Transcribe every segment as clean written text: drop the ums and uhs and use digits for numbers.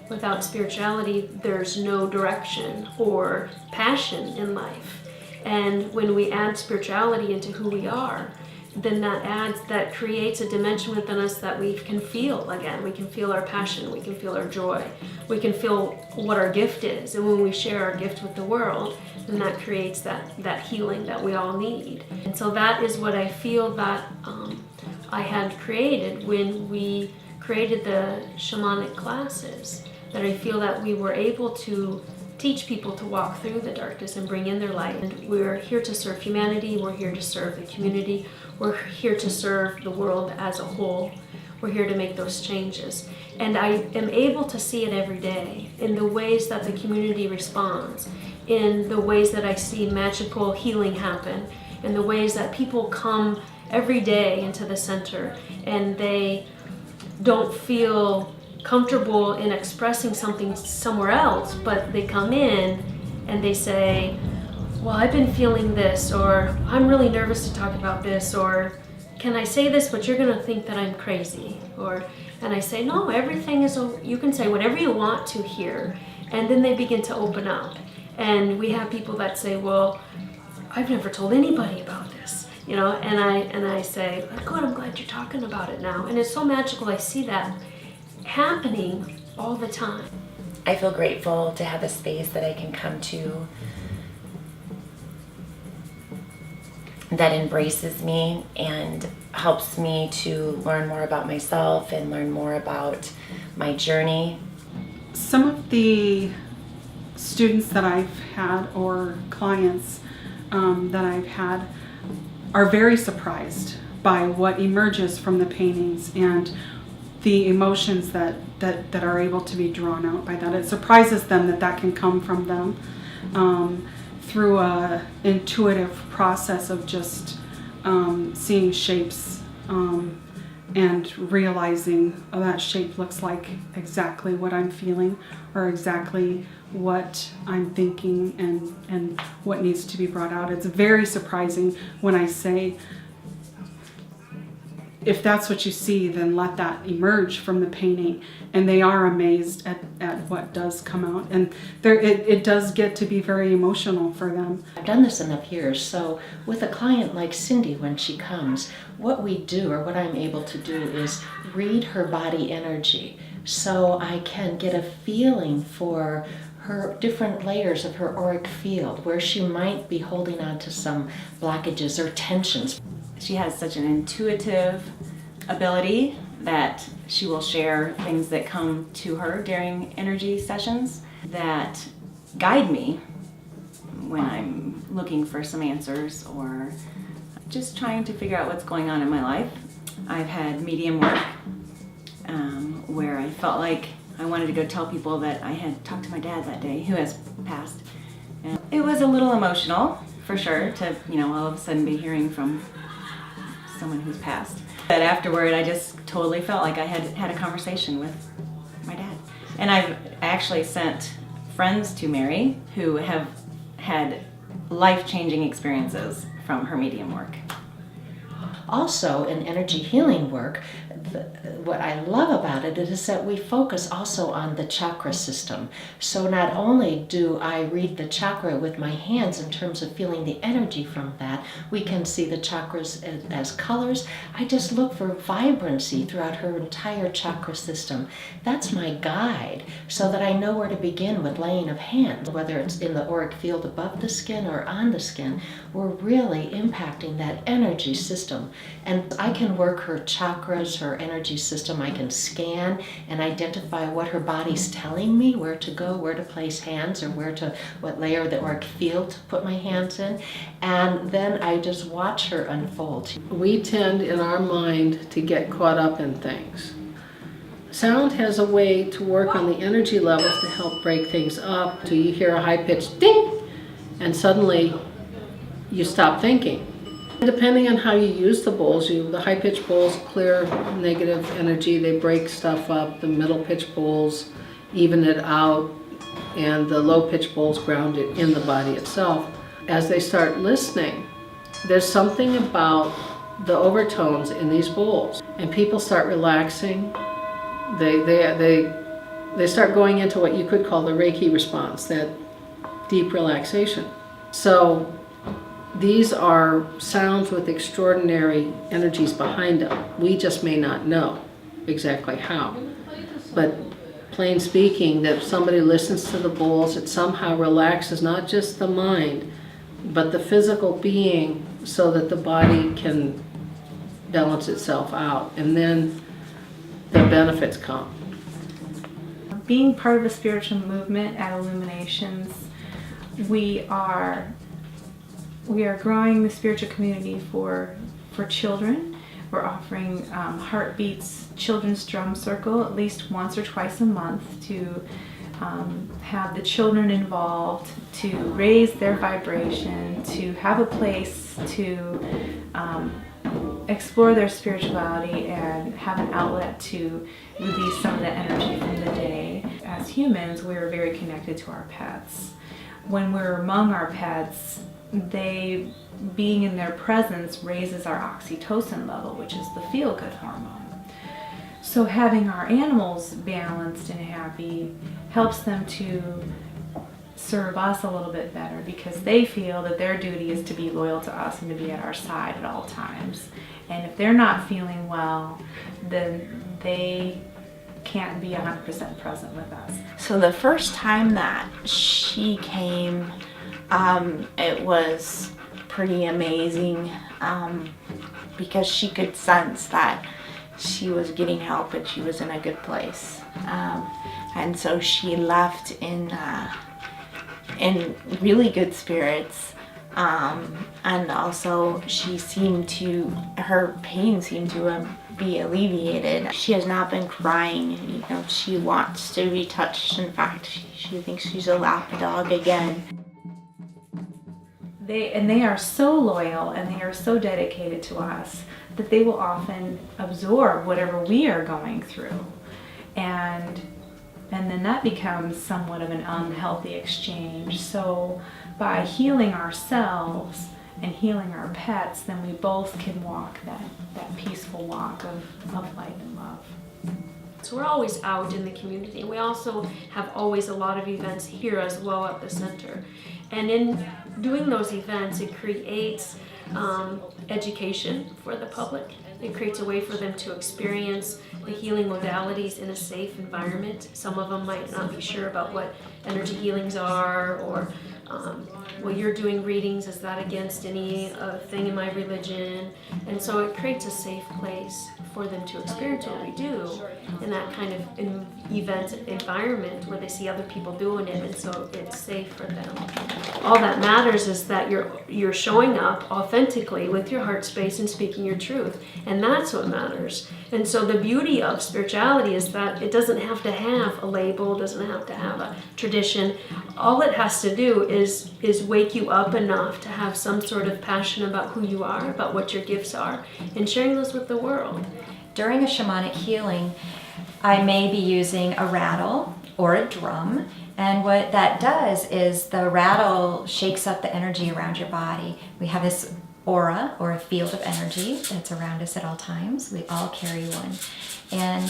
Without spirituality, there's no direction or passion in life. And when we add spirituality into who we are, then that creates a dimension within us that we can feel again. We can feel our passion, we can feel our joy, we can feel what our gift is. And when we share our gift with the world, then that creates that healing that we all need. And so that is what I feel that I had created when we created the shamanic classes. That I feel that we were able to teach people to walk through the darkness and bring in their light. And we're here to serve humanity, we're here to serve the community, we're here to serve the world as a whole. We're here to make those changes. And I am able to see it every day in the ways that the community responds, in the ways that I see magical healing happen, in the ways that people come every day into the center and they don't feel comfortable in expressing something somewhere else, but they come in and they say, well, I've been feeling this, or I'm really nervous to talk about this, or can I say this, but you're gonna think that I'm crazy, and I say, no, everything is, you can say whatever you want to here, and then they begin to open up. And we have people that say, well, I've never told anybody about this, and I say, good, I'm glad you're talking about it now. And it's so magical. I see that happening all the time. I feel grateful to have a space that I can come to that embraces me and helps me to learn more about myself and learn more about my journey. Some of the students that I've had or clients that I've had are very surprised by what emerges from the paintings and the emotions that are able to be drawn out by that. It surprises them that can come from them through a intuitive process of just seeing shapes and realizing, oh, that shape looks like exactly what I'm feeling or exactly what I'm thinking and what needs to be brought out. It's very surprising when I say, if that's what you see, then let that emerge from the painting. And they are amazed at what does come out. And it does get to be very emotional for them. I've done this enough years, so with a client like Cindy, when she comes, what we do, or what I'm able to do, is read her body energy so I can get a feeling for her different layers of her auric field, where she might be holding on to some blockages or tensions. She has such an intuitive ability that she will share things that come to her during energy sessions that guide me when I'm looking for some answers or just trying to figure out what's going on in my life. I've had medium work where I felt like I wanted to go tell people that I had talked to my dad that day, who has passed. And it was a little emotional, for sure, to all of a sudden be hearing from someone who's passed. But afterward, I just totally felt like I had a conversation with my dad. And I've actually sent friends to Mary who have had life-changing experiences from her medium work. Also, in energy healing work, what I love about it is that we focus also on the chakra system. So not only do I read the chakra with my hands in terms of feeling the energy from that, we can see the chakras as colors. I just look for vibrancy throughout her entire chakra system. That's my guide, so that I know where to begin with laying of hands. Whether it's in the auric field above the skin or on the skin, we're really impacting that energy system. And I can work her chakras, her energy system. I can scan and identify what her body's telling me, where to go, where to place hands, or what layer of the auric field to put my hands in. And then I just watch her unfold. We tend in our mind to get caught up in things. Sound has a way to work on the energy levels to help break things up. So you hear a high-pitched ding, and suddenly you stop thinking. Depending on how you use the bowls, the high-pitched bowls clear negative energy, they break stuff up. The middle-pitched bowls even it out, and the low-pitched bowls ground it in the body itself. As they start listening There's something about the overtones in these bowls, and people start relaxing. They start going into what you could call the Reiki response, that deep relaxation. So these are sounds with extraordinary energies behind them. We just may not know exactly how. But plain speaking, that if somebody listens to the bowls, it somehow relaxes not just the mind, but the physical being, so that the body can balance itself out. And then the benefits come. Being part of the spiritual movement at Illuminations, we are growing the spiritual community for children. We're offering Heartbeats Children's Drum Circle at least once or twice a month to have the children involved, to raise their vibration, to have a place to explore their spirituality and have an outlet to release some of the energy from the day. As humans, we're very connected to our pets. When we're among our pets, being in their presence raises our oxytocin level, which is the feel-good hormone. So having our animals balanced and happy helps them to serve us a little bit better, because they feel that their duty is to be loyal to us and to be at our side at all times. And if they're not feeling well, then they can't be 100% present with us. So the first time that she came, it was pretty amazing, because she could sense that she was getting help and she was in a good place. And so she left in really good spirits. And also her pain seemed to be alleviated. She has not been crying, she wants to be touched. In fact, she thinks she's a lap dog again. They are so loyal and they are so dedicated to us that they will often absorb whatever we are going through. And then that becomes somewhat of an unhealthy exchange. So by healing ourselves and healing our pets, then we both can walk that peaceful walk of light and love. So we're always out in the community, and we also have always a lot of events here as well at the center. And in doing those events, it creates education for the public. It creates a way for them to experience the healing modalities in a safe environment. Some of them might not be sure about what energy healings are, or well, you're doing readings, is that against any thing in my religion? And so it creates a safe place for them to experience what we do in that kind of event environment where they see other people doing it, and so it's safe for them. All that matters is that you're showing up authentically with your heart space and speaking your truth, and that's what matters. And so the beauty of spirituality is that it doesn't have to have a label, doesn't have to have a tradition. All it has to do is wake you up enough to have some sort of passion about who you are, about what your gifts are, and sharing those with the world. During a shamanic healing, I may be using a rattle or a drum, and what that does is the rattle shakes up the energy around your body. We have this aura, or a field of energy, that's around us at all times. We all carry one. And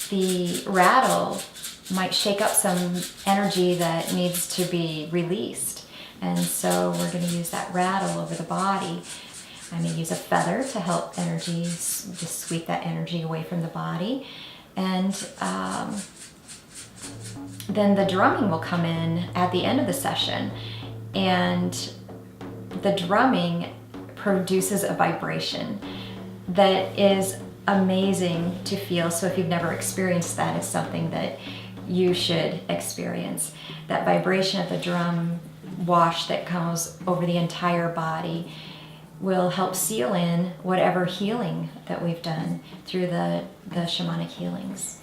the rattle might shake up some energy that needs to be released. And so we're going to use that rattle over the body. I may use a feather to help energy, just sweep that energy away from the body. And then the drumming will come in at the end of the session. And the drumming produces a vibration that is amazing to feel. So if you've never experienced that, it's something that you should experience. That vibration of the drum wash that comes over the entire body will help seal in whatever healing that we've done through the shamanic healings.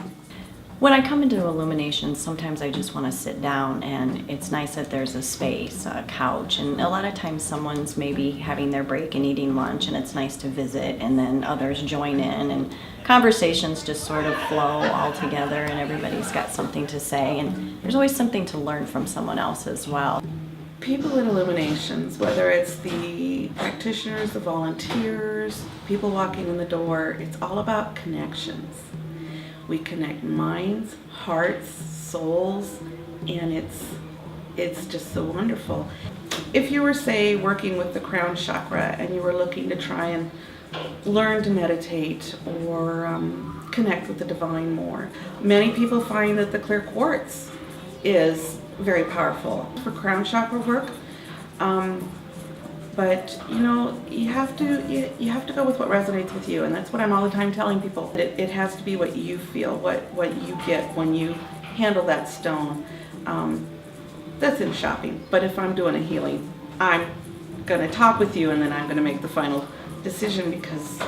When I come into Illuminations, sometimes I just want to sit down, and it's nice that there's a space, a couch, and a lot of times someone's maybe having their break and eating lunch, and it's nice to visit, and then others join in, and conversations just sort of flow all together, and everybody's got something to say, and there's always something to learn from someone else as well. people in Illuminations, whether it's the practitioners, the volunteers, people walking in the door, it's all about connections. We connect minds, hearts, souls, and it's just so wonderful. If you were, say, working with the crown chakra and you were looking to try and learn to meditate or connect with the divine more, many people find that the clear quartz is very powerful for crown chakra work. But you know, you have to go with what resonates with you, and that's what I'm all the time telling people. It has to be what you feel, what you get when you handle that stone. That's in shopping. But if I'm doing a healing, I'm gonna talk with you, and then I'm gonna make the final decision because,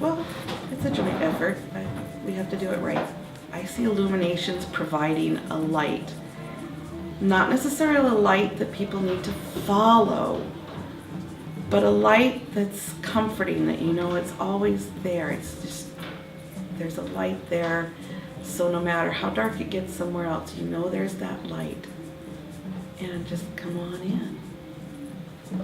well, it's a joint effort, but we have to do it right. I see Illuminations providing a light. Not necessarily a light that people need to follow, but a light that's comforting, that you know it's always there. It's just, there's a light there, so no matter how dark it gets somewhere else, you know there's that light. And just come on in.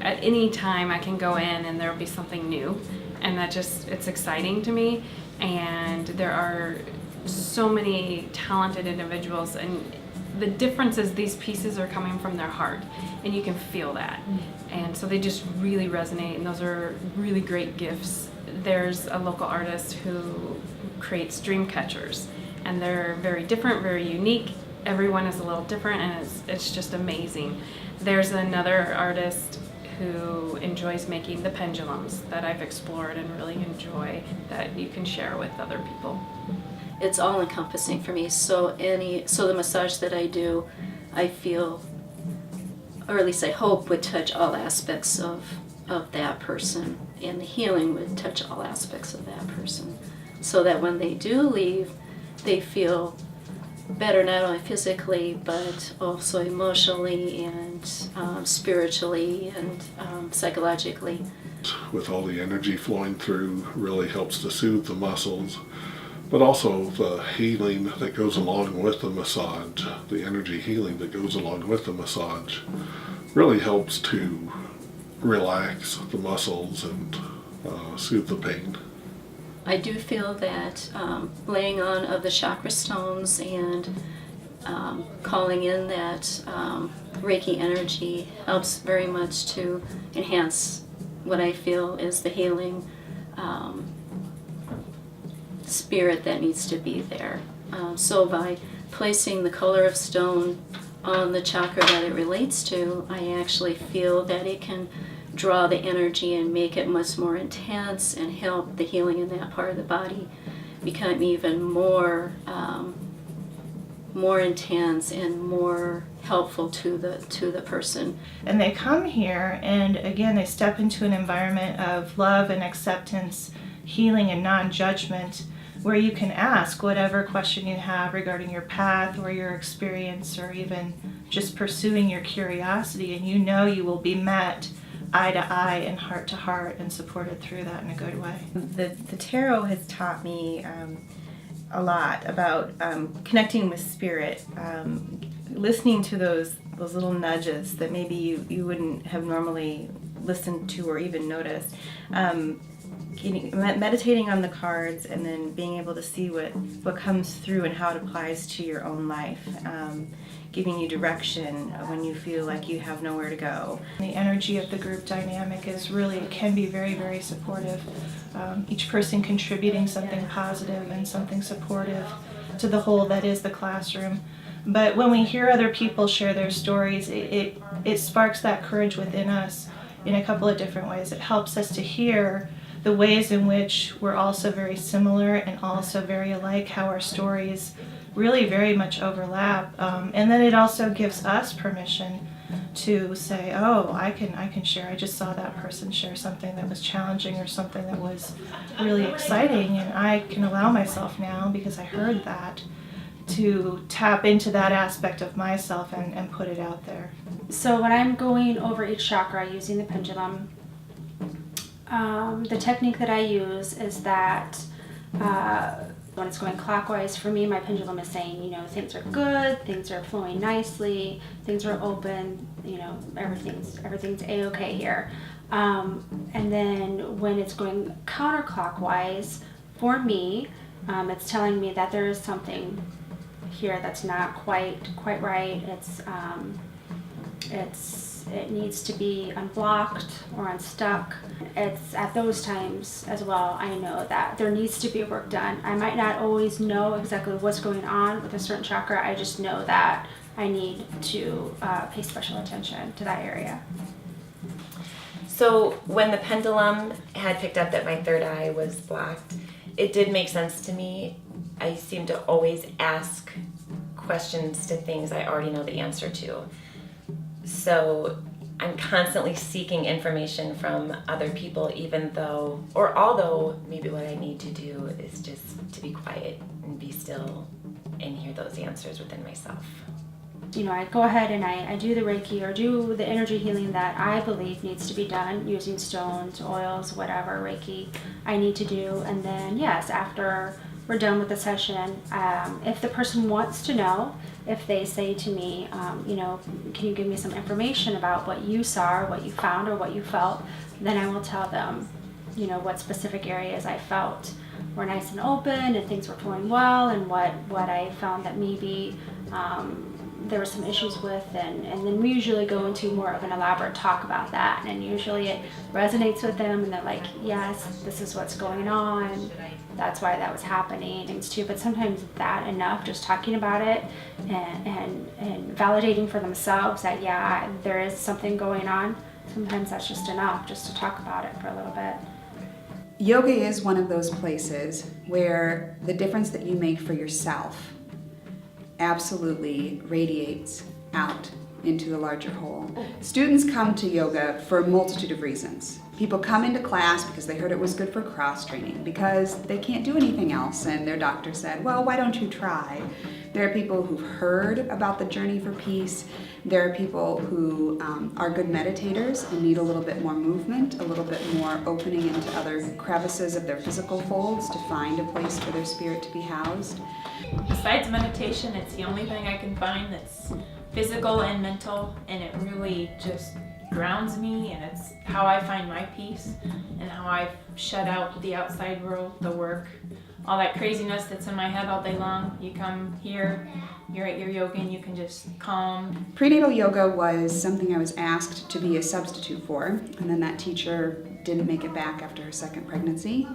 At any time I can go in and there'll be something new, and that just, it's exciting to me. And there are so many talented individuals, and the difference is these pieces are coming from their heart, and you can feel that. And so they just really resonate, and those are really great gifts. There's a local artist who creates dream catchers, and they're very different, very unique. Everyone is a little different, and it's just amazing. There's another artist who enjoys making the pendulums that I've explored and really enjoy, that you can share with other people. It's all encompassing for me. So the massage that I do, I feel, or at least I hope, would touch all aspects of that person, and the healing would touch all aspects of that person, so that when they do leave, they feel better, not only physically but also emotionally and spiritually and psychologically. With all the energy flowing through, really helps to soothe the muscles, but also the healing that goes along with the massage, the energy healing that goes along with the massage, really helps to relax the muscles and soothe the pain. I do feel that laying on of the chakra stones and calling in that Reiki energy helps very much to enhance what I feel is the healing spirit that needs to be there. So by placing the color of stone on the chakra that it relates to, I actually feel that it can draw the energy and make it much more intense and help the healing in that part of the body become even more intense and more helpful to the person. And they come here, and again they step into an environment of love and acceptance, healing and non-judgment, where you can ask whatever question you have regarding your path or your experience, or even just pursuing your curiosity, and you know you will be met eye to eye and heart to heart and supported through that in a good way. The tarot has taught me a lot about connecting with spirit, listening to those little nudges that maybe you wouldn't have normally listened to or even noticed. Meditating on the cards and then being able to see what comes through and how it applies to your own life, giving you direction when you feel like you have nowhere to go. The energy of the group dynamic can be very, very supportive. Each person contributing something positive and something supportive to the whole that is the classroom. But when we hear other people share their stories, it sparks that courage within us in a couple of different ways. It helps us to hear the ways in which we're also very similar and also very alike, how our stories really very much overlap. And then it also gives us permission to say, oh, I can share. I just saw that person share something that was challenging or something that was really exciting, and I can allow myself now, because I heard that, to tap into that aspect of myself and put it out there. So when I'm going over each chakra using the pendulum, the technique that I use is that When it's going clockwise, for me, my pendulum is saying, you know, things are good, things are flowing nicely, things are open, you know, everything's a-okay here. And then when it's going counterclockwise, for me, it's telling me that there is something here that's not quite right. It needs to be unblocked or unstuck. It's at those times as well, I know that there needs to be work done. I might not always know exactly what's going on with a certain chakra. I just know that I need to pay special attention to that area. So when the pendulum had picked up that my third eye was blocked, it did make sense to me. I seem to always ask questions to things I already know the answer to. So I'm constantly seeking information from other people, although maybe what I need to do is just to be quiet and be still and hear those answers within myself. You know, I go ahead and I do the Reiki or do the energy healing that I believe needs to be done using stones, oils, whatever Reiki I need to do. And then, yes, after we're done with the session, if the person wants to know, if they say to me, you know, can you give me some information about what you saw or what you found or what you felt, then I will tell them, you know, what specific areas I felt were nice and open and things were flowing well, and what I found that maybe there were some issues with, and then we usually go into more of an elaborate talk about that, and usually it resonates with them and they're like, yes, this is what's going on, that's why that was happening, things too. But sometimes that enough, just talking about it and validating for themselves that yeah, there is something going on, sometimes that's just enough just to talk about it for a little bit. Yoga is one of those places where the difference that you make for yourself absolutely radiates out into the larger whole. Students come to yoga for a multitude of reasons. People come into class because they heard it was good for cross training, because they can't do anything else and their doctor said, well, why don't you try? There are people who've heard about the journey for peace. There are people who are good meditators and need a little bit more movement, a little bit more opening into other crevices of their physical folds to find a place for their spirit to be housed. Besides meditation, it's the only thing I can find that's physical and mental, and it really just grounds me, and it's how I find my peace and how I shut out the outside world, the work, all that craziness that's in my head all day long. You come here, you're at your yoga, and you can just calm. Prenatal yoga was something I was asked to be a substitute for, and then that teacher didn't make it back after her second pregnancy.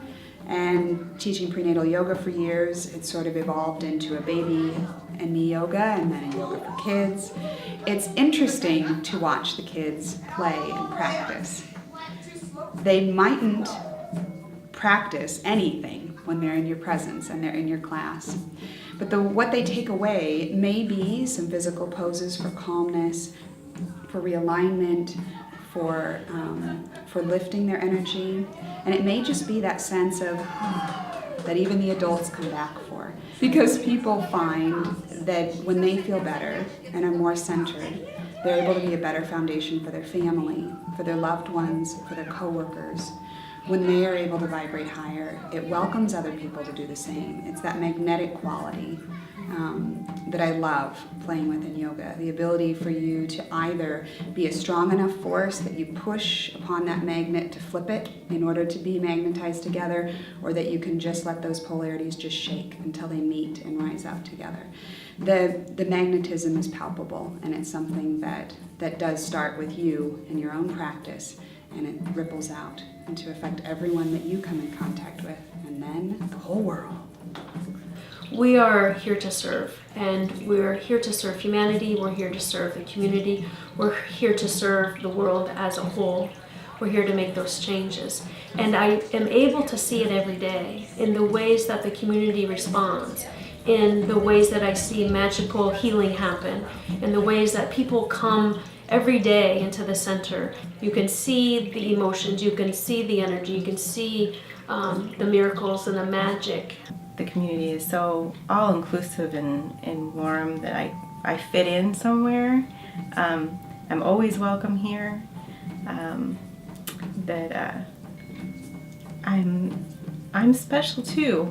And teaching prenatal yoga for years, it sort of evolved into a baby and me yoga, and then a yoga for kids. It's interesting to watch the kids play and practice. They mightn't practice anything when they're in your presence and they're in your class. But what they take away may be some physical poses for calmness, for realignment, for lifting their energy. And it may just be that sense of that even the adults come back for. Because people find that when they feel better and are more centered, they're able to be a better foundation for their family, for their loved ones, for their coworkers. When they are able to vibrate higher, it welcomes other people to do the same. It's that magnetic quality that I love playing with in yoga. The ability for you to either be a strong enough force that you push upon that magnet to flip it in order to be magnetized together, or that you can just let those polarities just shake until they meet and rise up together. The magnetism is palpable, and it's something that does start with you and your own practice, and it ripples out and to affect everyone that you come in contact with, and then the whole world. We are here to serve, and we're here to serve humanity, we're here to serve the community, we're here to serve the world as a whole. We're here to make those changes. And I am able to see it every day in the ways that the community responds, in the ways that I see magical healing happen, in the ways that people come every day into the center. You can see the emotions, you can see the energy, you can see the miracles and the magic. The community is so all-inclusive and warm that I fit in somewhere. I'm always welcome here. I'm special too.